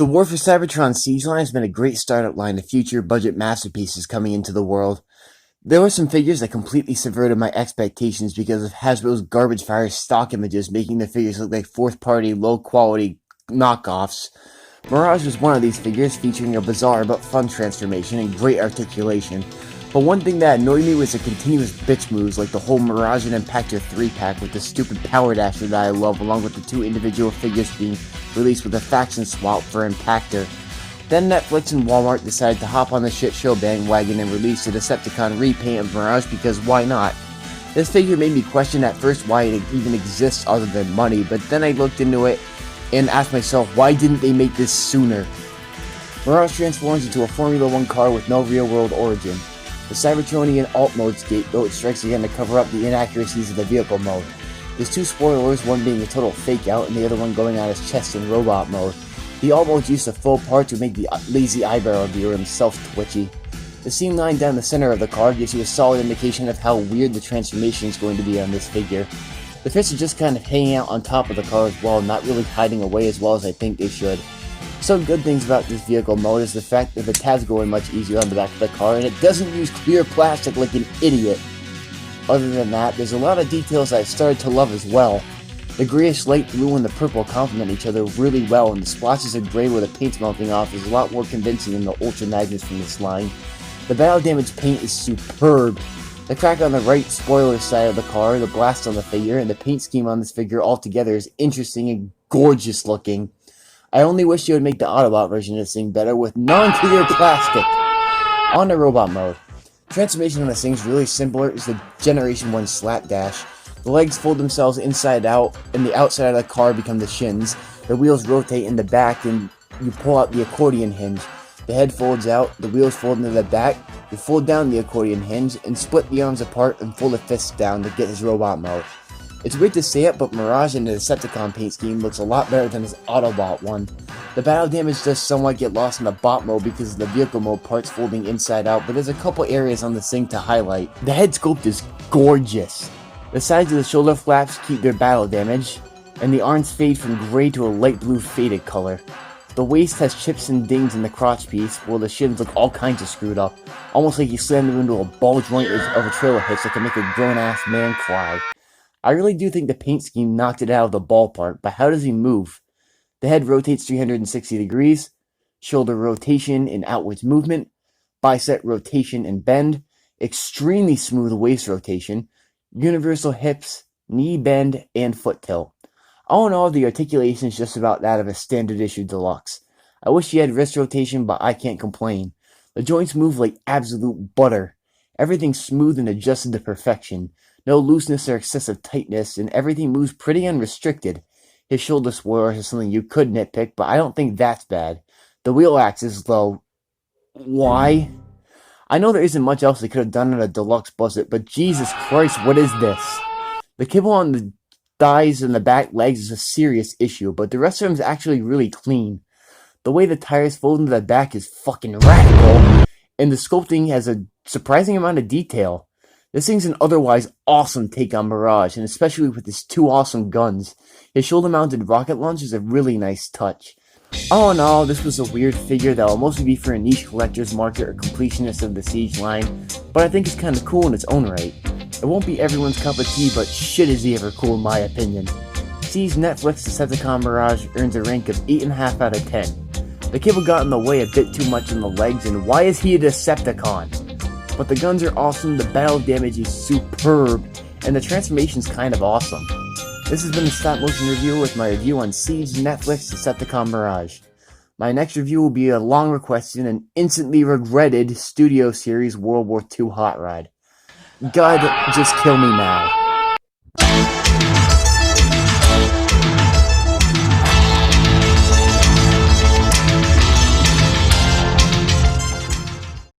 The War for Cybertron Siege line has been a great startup line to future budget masterpieces coming into the world. There were some figures that completely subverted my expectations because of Hasbro's garbage fire stock images, making the figures look like fourth-party, low-quality knockoffs. Mirage was one of these figures, featuring a bizarre but fun transformation and great articulation. But one thing that annoyed me was the continuous bitch moves, like the whole Mirage and Impactor 3-pack with the stupid Power Dasher that I love, along with the two individual figures being released with a faction swap for Impactor. Then Netflix and Walmart decided to hop on the shit show bandwagon and release a Decepticon repaint of Mirage because why not? This figure made me question at first why it even exists other than money, but then I looked into it and asked myself, why didn't they make this sooner? Mirage transforms into a Formula 1 car with no real-world origin. The Cybertronian alt mode scapegoat strikes again to cover up the inaccuracies of the vehicle mode. There's two spoilers, one being a total fake out and the other one going on his chest in robot mode. The alt mode's use of full part to make the lazy eyebrow viewer himself twitchy. The seam line down the center of the car gives you a solid indication of how weird the transformation is going to be on this figure. The fists are just kind of hanging out on top of the car as well, not really hiding away as well as I think they should. Some good things about this vehicle mode is the fact that the tabs go in much easier on the back of the car and it doesn't use clear plastic like an idiot. Other than that, there's a lot of details I've started to love as well. The grayish light blue and the purple complement each other really well, and the splotches of gray where the paint's melting off is a lot more convincing than the ultra magnets from this line. The battle damage paint is superb. The crack on the right spoiler side of the car, the blast on the figure, and the paint scheme on this figure altogether is interesting and gorgeous looking. I only wish you would make the Autobot version of this thing better with non-clear plastic. On to robot mode. Transformation on this thing is really simpler. It's the Generation 1 slapdash. The legs fold themselves inside out, and the outside of the car become the shins. The wheels rotate in the back, and you pull out the accordion hinge. The head folds out, the wheels fold into the back, you fold down the accordion hinge, and split the arms apart and fold the fists down to get his robot mode. It's weird to say it, but Mirage in the Decepticon paint scheme looks a lot better than his Autobot one. The battle damage does somewhat get lost in the bot mode because of the vehicle mode parts folding inside out, but there's a couple areas on this thing to highlight. The head sculpt is gorgeous. The sides of the shoulder flaps keep their battle damage, and the arms fade from gray to a light blue faded color. The waist has chips and dings in the crotch piece, while the shins look all kinds of screwed up, almost like you slammed them into a ball joint of a trailer hitch that can make a grown-ass man cry. I really do think the paint scheme knocked it out of the ballpark, but how does he move? The head rotates 360 degrees, shoulder rotation and outwards movement, bicep rotation and bend, extremely smooth waist rotation, universal hips, knee bend, and foot tilt. All in all, the articulation is just about that of a standard issue deluxe. I wish he had wrist rotation, but I can't complain. The joints move like absolute butter. Everything's smooth and adjusted to perfection. No looseness or excessive tightness, and everything moves pretty unrestricted. His shoulder spoilers is something you could nitpick, but I don't think that's bad. The wheel axis, though, why? I know there isn't much else they could have done on a deluxe budget, but Jesus Christ, what is this? The kibble on the thighs and the back legs is a serious issue, but the rest of them is actually really clean. The way the tires fold into the back is fucking radical, and the sculpting has a surprising amount of detail. This thing's an otherwise awesome take on Mirage, and especially with his two awesome guns. His shoulder-mounted rocket launch is a really nice touch. All in all, this was a weird figure that will mostly be for a niche collector's market or completionist of the Siege line, but I think it's kinda cool in its own right. It won't be everyone's cup of tea, but shit is he ever cool in my opinion. Siege Netflix Decepticon Mirage earns a rank of 8.5 out of 10. The kibble got in the way a bit too much in the legs, and why is he a Decepticon? But the guns are awesome, the battle damage is superb, and the transformation's kind of awesome. This has been the Stop Motion Review with my review on Siege Netflix Decepticon Mirage. My next review will be a long requested and instantly regretted Studio Series World War II Hot Rod. God, just kill me now.